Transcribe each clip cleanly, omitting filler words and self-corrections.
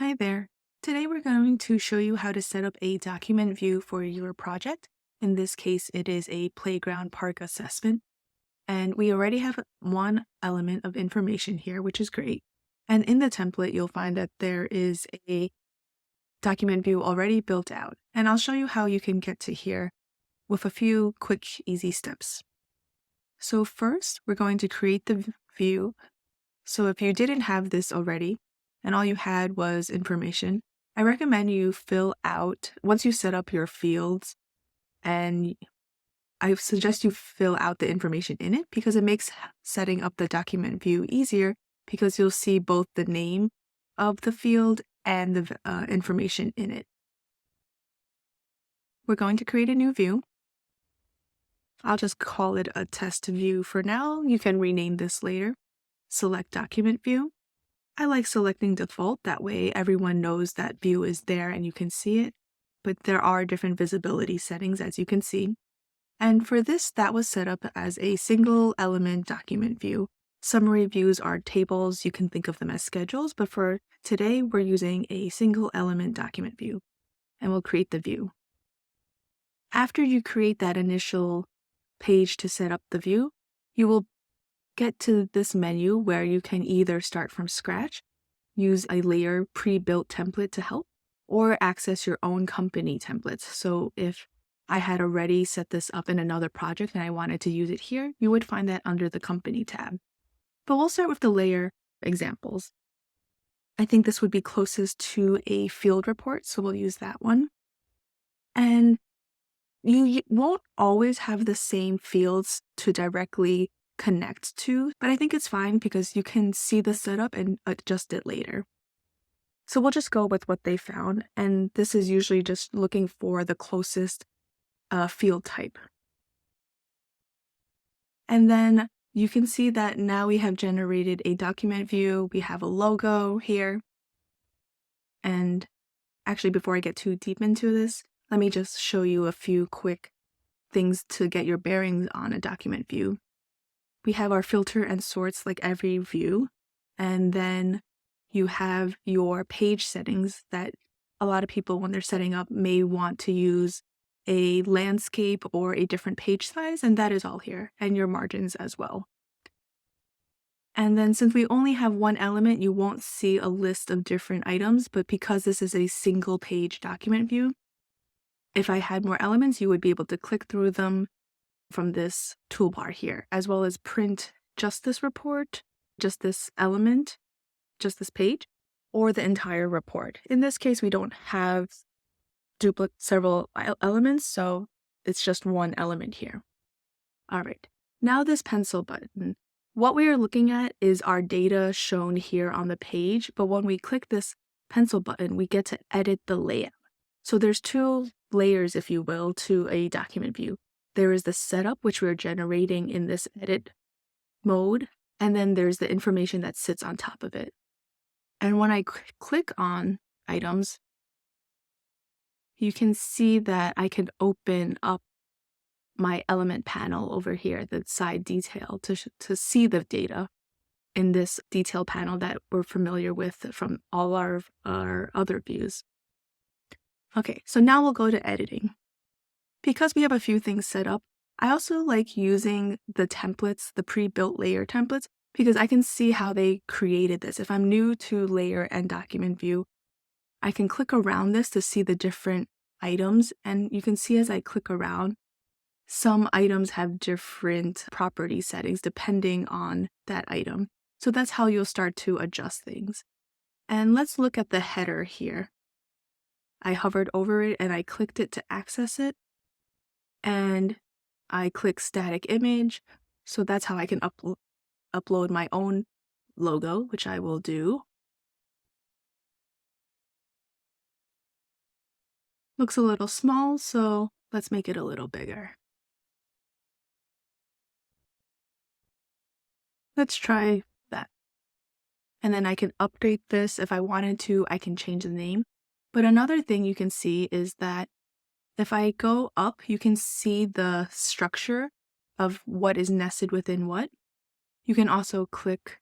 Hi there. Today we're going to show you how to set up a document view for your project. In this case, it is a playground park assessment. And we already have one element of information here, which is great. And in the template, you'll find that there is a document view already built out. And I'll show you how you can get to here with a few quick, easy steps. So first, we're going to create the view. So if you didn't have this already, and all you had was information, I recommend you fill out, once you set up your fields, and I suggest you fill out the information in it because it makes setting up the document view easier because you'll see both the name of the field and the information in it. We're going to create a new view. I'll just call it a test view for now. You can rename this later. Select document view. I like selecting default, that way everyone knows that view is there and you can see it, but there are different visibility settings as you can see. And for this, that was set up as a single element document view. Summary views are tables, you can think of them as schedules, but for today, we're using a single element document view, and we'll create the view. After you create that initial page to set up the view, you will get to this menu where you can either start from scratch, use a layer pre-built template to help, or access your own company templates. So if I had already set this up in another project and I wanted to use it here, you would find that under the company tab. But we'll start with the layer examples. I think this would be closest to a field report, so we'll use that one. And you won't always have the same fields to directly connect to, but I think it's fine because you can see the setup and adjust it later. So we'll just go with what they found, and this is usually just looking for the closest field type. And then you can see that now we have generated a document view. We have a logo here. And actually, before I get too deep into this, let me just show you a few quick things to get your bearings on a document view. We have our filter and sorts like every view, and then you have your page settings that a lot of people, when they're setting up, may want to use a landscape or a different page size, and that is all here, and your margins as well. And then since we only have one element, you won't see a list of different items, but because this is a single page document view, if I had more elements, you would be able to click through them from this toolbar here, as well as print just this report, just this element, just this page, or the entire report. In this case, we don't have several elements, so it's just one element here. All right, now this pencil button. What we are looking at is our data shown here on the page, but when we click this pencil button, we get to edit the layout. So there's two layers, if you will, to a document view. There is the setup, which we're generating in this edit mode, and then there's the information that sits on top of it. And when I click on items, you can see that I can open up my element panel over here, the side detail, to see the data in this detail panel that we're familiar with from all our other views. Okay, so now we'll go to editing. Because we have a few things set up, I also like using the templates, the pre-built layer templates, because I can see how they created this. If I'm new to layer and document view, I can click around this to see the different items, and you can see as I click around, some items have different property settings depending on that item. So that's how you'll start to adjust things. And let's look at the header here. I hovered over it and I clicked it to access it. And I click static image. So that's how I can upload my own logo, which I will do. Looks a little small, so let's make it a little bigger. Let's try that. And then I can update this. If I wanted to, I can change the name. But another thing you can see is that if I go up, you can see the structure of what is nested within what. You can also click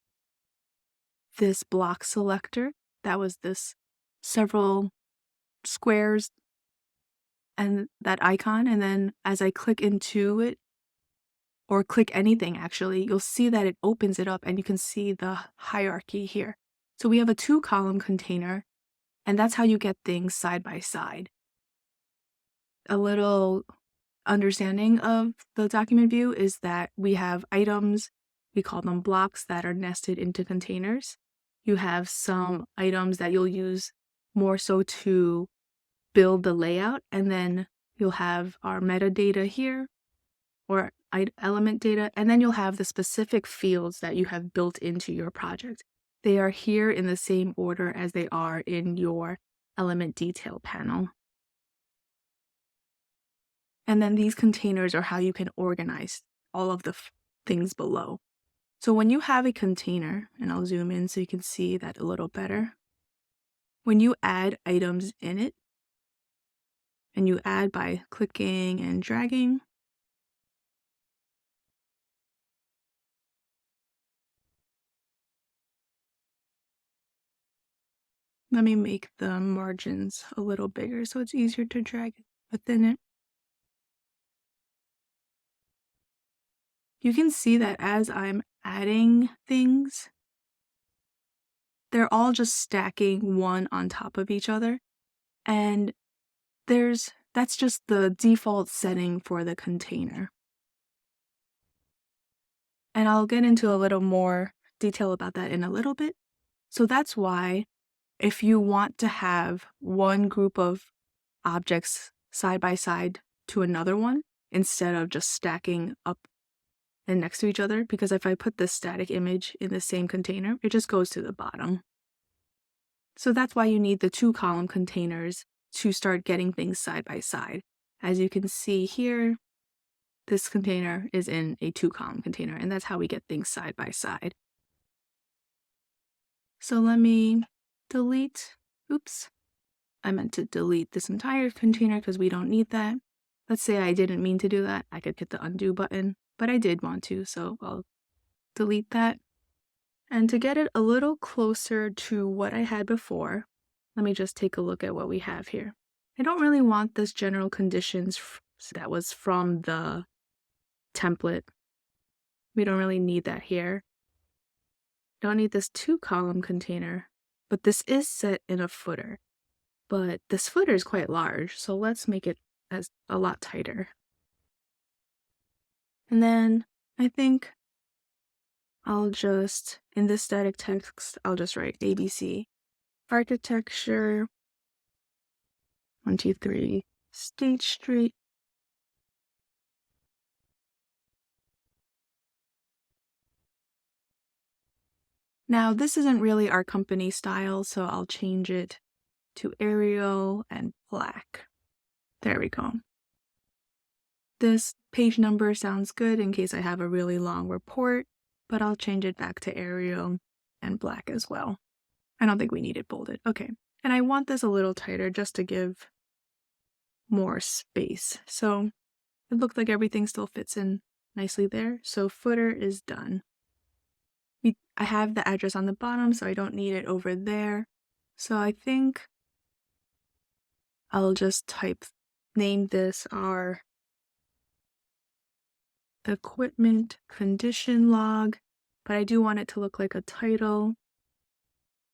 this block selector. That was this several squares and that icon, and then as I click into it, or click anything actually, you'll see that it opens it up and you can see the hierarchy here. So we have a 2-column container, and that's how you get things side by side. A little understanding of the document view is that we have items, we call them blocks, that are nested into containers. You have some items that you'll use more so to build the layout, and then you'll have our metadata here, or element data, and then you'll have the specific fields that you have built into your project. They are here in the same order as they are in your element detail panel. And then these containers are how you can organize all of the things below. So when you have a container, and I'll zoom in so you can see that a little better, when you add items in it, and you add by clicking and dragging, let me make the margins a little bigger so it's easier to drag within it. You can see that as I'm adding things, they're all just stacking one on top of each other. And that's just the default setting for the container. And I'll get into a little more detail about that in a little bit. So that's why if you want to have one group of objects side by side to another one, instead of just stacking up and next to each other, because if I put this static image in the same container, it just goes to the bottom. So that's why you need the 2-column containers to start getting things side by side. As you can see here, this container is in a 2-column container, and that's how we get things side by side. So let me delete, oops, I meant to delete this entire container because we don't need that. Let's say I didn't mean to do that. I could hit the undo button, but I did want to, so I'll delete that. And to get it a little closer to what I had before, let me just take a look at what we have here. I don't really want this general conditions that was from the template. We don't really need that here. Don't need this 2-column container, but this is set in a footer. But this footer is quite large, so let's make it as a lot tighter. And then I think I'll just, in this static text, I'll just write ABC. Architecture, 1, 2, 3, State Street. Now, this isn't really our company style, so I'll change it to Arial and black. There we go. This page number sounds good in case I have a really long report, but I'll change it back to Arial and black as well. I don't think we need it bolded. Okay. And I want this a little tighter just to give more space. So it looks like everything still fits in nicely there. So footer is done. I have the address on the bottom, so I don't need it over there. So I think I'll just name this our equipment condition log, but I do want it to look like a title.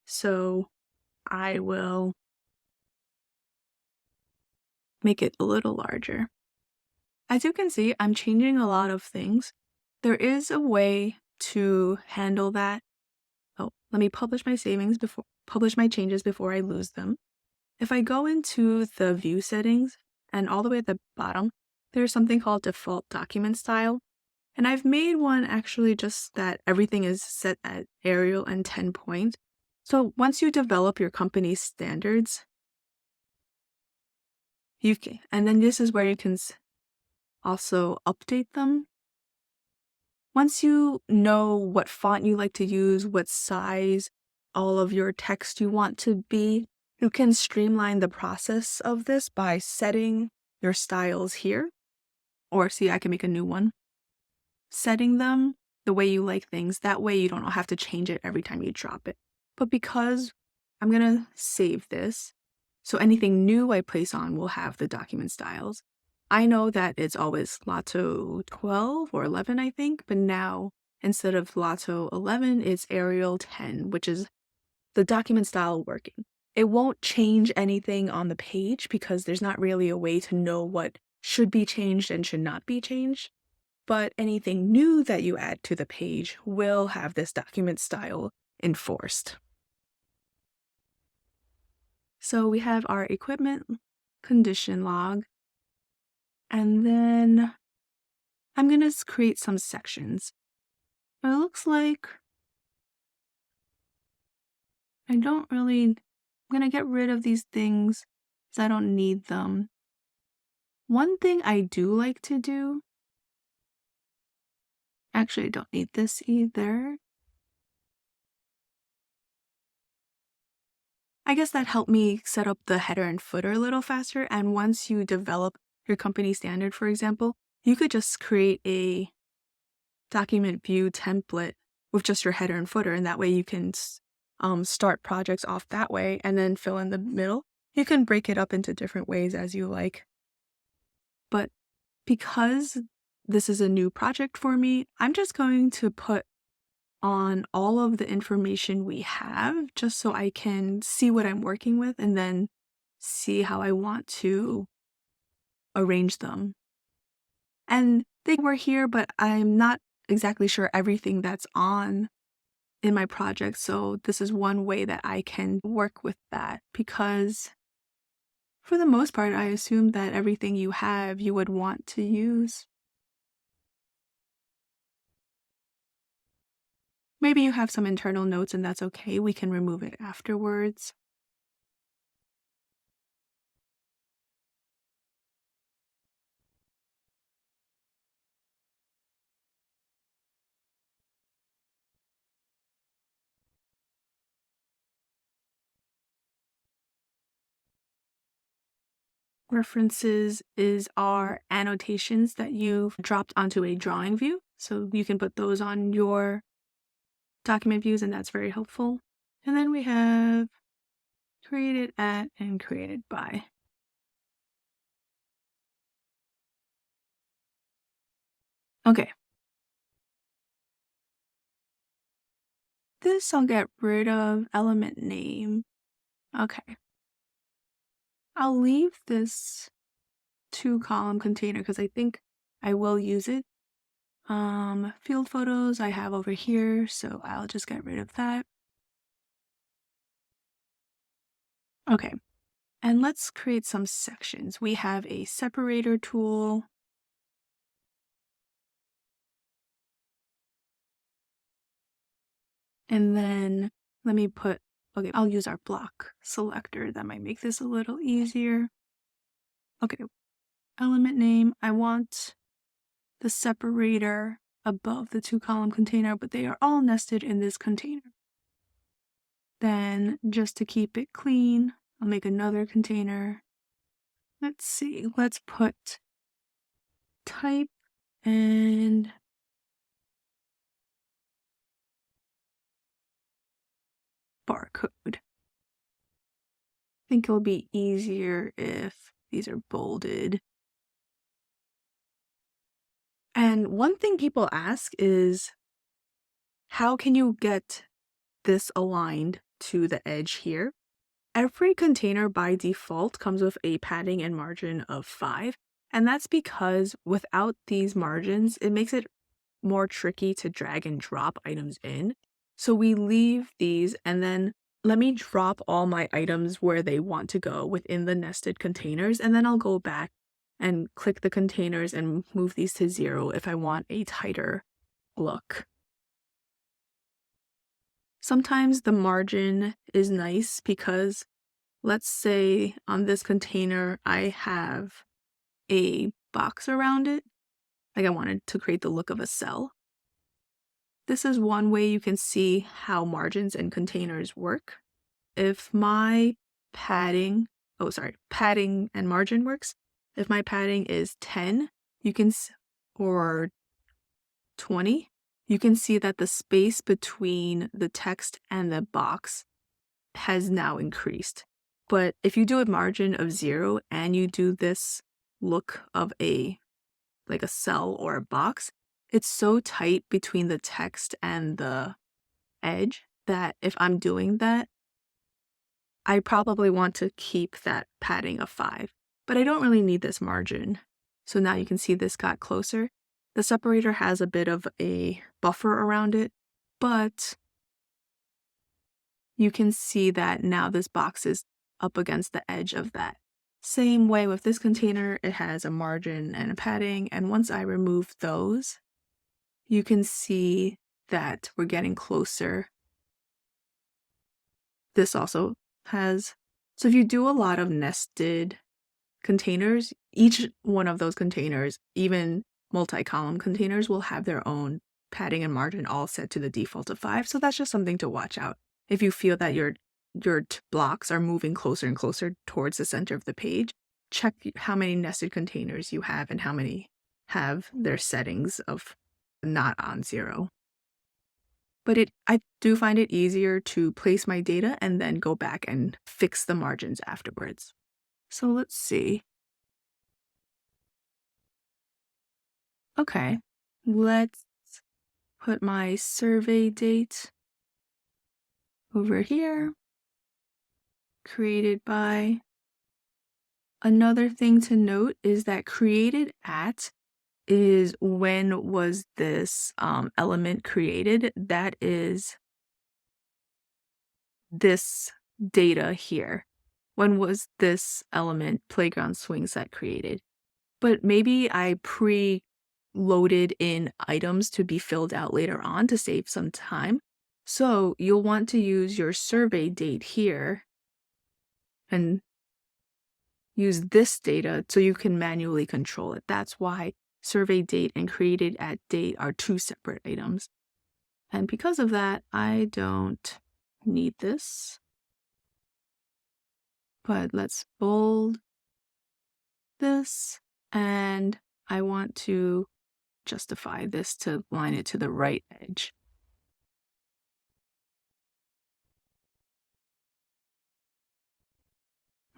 So I will make it a little larger. As you can see, I'm changing a lot of things. There is a way to handle that. Oh, let me publish my changes before I lose them. If I go into the view settings and all the way at the bottom, there's something called default document style. And I've made one actually just that everything is set at Arial and 10 point. So once you develop your company's standards, and then this is where you can also update them. Once you know what font you like to use, what size all of your text you want to be, you can streamline the process of this by setting your styles here. Or see, I can make a new one. Setting them the way you like things. That way you don't have to change it every time you drop it. But because I'm gonna save this. So anything new I place on will have the document styles. I know that it's always Lotto 12 or 11, I think, but now instead of Lotto 11, it's Arial 10, which is the document style working. It won't change anything on the page because there's not really a way to know what should be changed and should not be changed. But anything new that you add to the page will have this document style enforced. So we have our equipment condition log, and then I'm going to create some sections. But it looks like I'm going to get rid of these things because I don't need them. One thing I do like to do, actually I don't need this either. I guess that helped me set up the header and footer a little faster. And once you develop your company standard, for example, you could just create a document view template with just your header and footer. And that way you can start projects off that way and then fill in the middle. You can break it up into different ways as you like. But because this is a new project for me, I'm just going to put on all of the information we have just so I can see what I'm working with and then see how I want to arrange them. And they were here, but I'm not exactly sure everything that's on in my project. So this is one way that I can work with that because for the most part, I assume that everything you have, you would want to use. Maybe you have some internal notes and that's okay. We can remove it afterwards. References is our annotations that you've dropped onto a drawing view. So you can put those on your document views and that's very helpful. And then we have created at and created by. Okay. This I'll get rid of element name. Okay. I'll leave this 2-column container because I think I will use it. Field photos I have over here, so I'll just get rid of that. Okay. And let's create some sections. We have a separator tool. And then let me put, okay, I'll use our block selector. That might make this a little easier. Okay, element name. I want the separator above the 2-column container, but they are all nested in this container. Then just to keep it clean, I'll make another container. Let's see, let's put type and barcode. I think it'll be easier if these are bolded. And one thing people ask is, how can you get this aligned to the edge here? Every container by default comes with a padding and margin of 5. And that's because without these margins, it makes it more tricky to drag and drop items in. So we leave these and then let me drop all my items where they want to go within the nested containers. And then I'll go back and click the containers and move these to 0 if I want a tighter look. Sometimes the margin is nice because let's say on this container, I have a box around it. Like I wanted to create the look of a cell. This is one way you can see how margins and containers work. If my padding and margin works. If my padding is 10, or 20, you can see that the space between the text and the box has now increased. But if you do a margin of 0 and you do this look of like a cell or a box, it's so tight between the text and the edge that if I'm doing that, I probably want to keep that padding of 5. But I don't really need this margin. So now you can see this got closer. The separator has a bit of a buffer around it, but you can see that now this box is up against the edge of that. Same way with this container, it has a margin and a padding, and once I remove those, you can see that we're getting closer. This also has, so if you do a lot of nested containers, each one of those containers, even multi-column containers, will have their own padding and margin all set to the default of 5. So that's just something to watch out. If you feel that your blocks are moving closer and closer towards the center of the page, check how many nested containers you have and how many have their settings of not on 0. But I do find it easier to place my data and then go back and fix the margins afterwards. So let's see. Okay, let's put my survey date over here, created by. Another thing to note is that created at is when was this element created. That is this data here. When was this element playground swing set created? But maybe I pre-loaded in items to be filled out later on to save some time. So you'll want to use your survey date here and use this data so you can manually control it. That's why survey date and created at date are 2 separate items. And because of that, I don't need this. But let's bold this, and I want to justify this to line it to the right edge.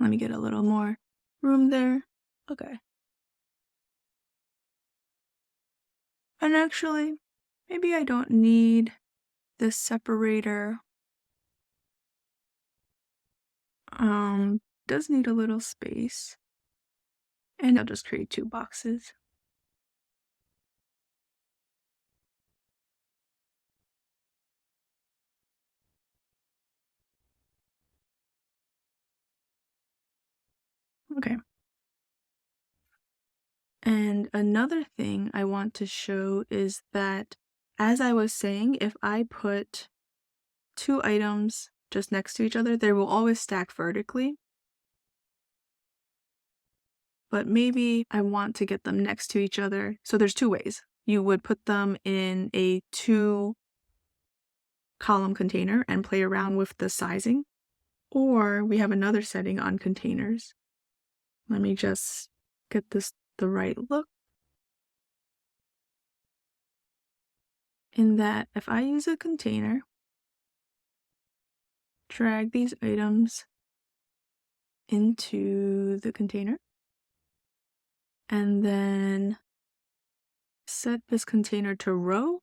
Let me get a little more room there. Okay. And actually, maybe I don't need this separator. Does need a little space. And I'll just create 2 boxes. Okay. And another thing I want to show is that, as I was saying, if I put 2 items just next to each other, they will always stack vertically. But maybe I want to get them next to each other. So there's 2 ways. You would put them in a 2-column container and play around with the sizing. Or we have another setting on containers. Let me just get this the right look. In that, if I use a container, drag these items into the container, and then set this container to row,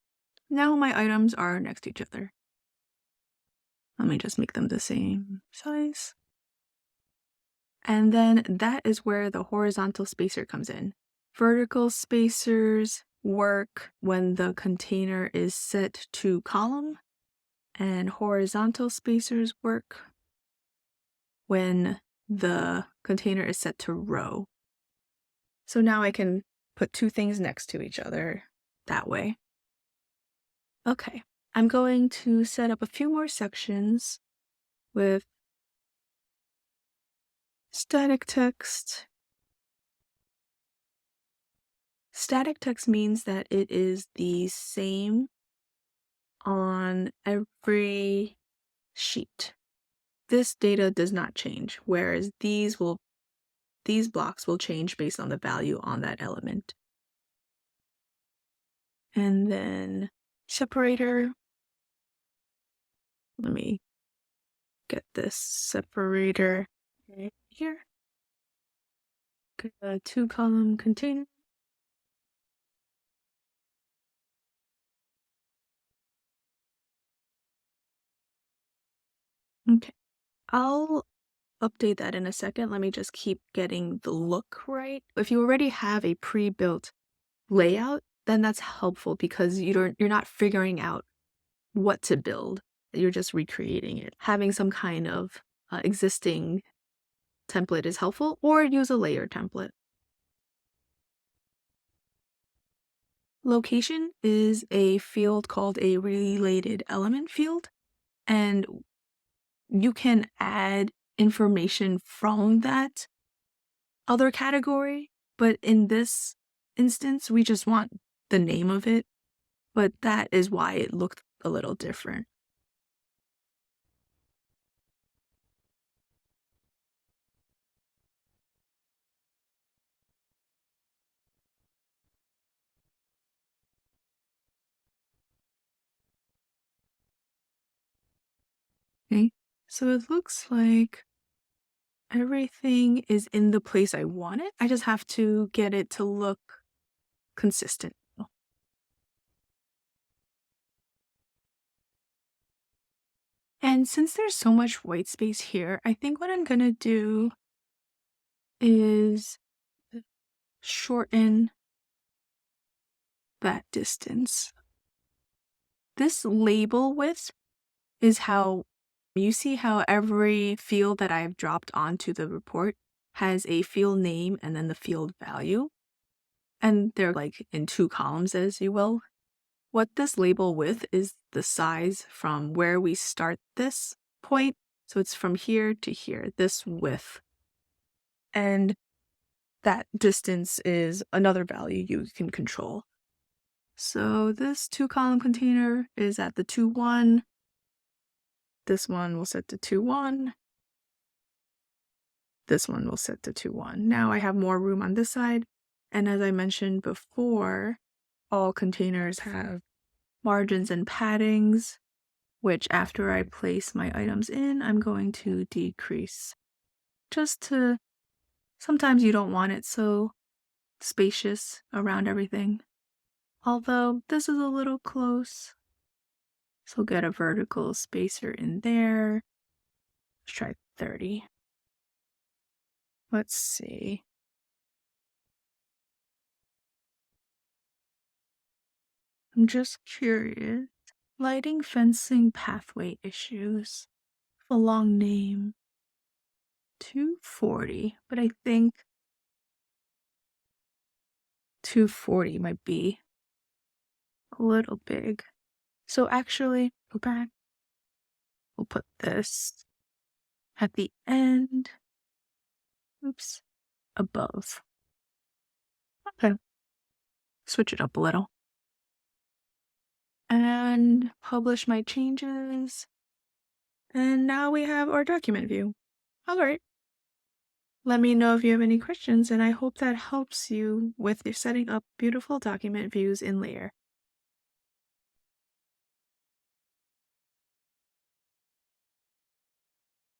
now my items are next to each other. Let me just make them the same size. And then that is where the horizontal spacer comes in. Vertical spacers work when the container is set to column, and horizontal spacers work when the container is set to row. So now I can put 2 things next to each other that way. Okay, I'm going to set up a few more sections with static text. Static text means that it is the same on every sheet. This data does not change, whereas these blocks will change based on the value on that element. And then separator. Let me get this separator right here. Get a 2-column container. Okay, I'll update that in a second. Let me just keep getting the look right. If you already have a pre-built layout, then that's helpful because you're not figuring out what to build. You're just recreating it. Having some kind of existing template is helpful, or use a layer template. Location is a field called a related element field, and you can add information from that other category, but in this instance, we just want the name of it, but that is why it looked a little different. Okay, so it looks like everything is in the place I want it. I just have to get it to look consistent. And since there's so much white space here, I think what I'm gonna do is shorten that distance. This label width is how you see how every field that I've dropped onto the report has a field name and then the field value. And they're like in 2 columns, as you will. What this label width is the size from where we start this point. So it's from here to here, this width. And that distance is another value you can control. So this 2-column container is at the 2, 1. This one will set to 2, 1. This one will set to 2, 1. Now I have more room on this side. And as I mentioned before, all containers have margins and paddings, which after I place my items in, I'm going to decrease. Just to, sometimes you don't want it so spacious around everything. Although this is a little close. So get a vertical spacer in there. Let's try 30. Let's see. I'm just curious. Lighting, fencing, pathway issues. A long name. 240, but I think 240 might be a little big. So actually, go back. We'll put this at the end. Oops. Above. Okay. Switch it up a little. And publish my changes. And now we have our document view. All right. Let me know if you have any questions, and I hope that helps you with setting up beautiful document views in Layer.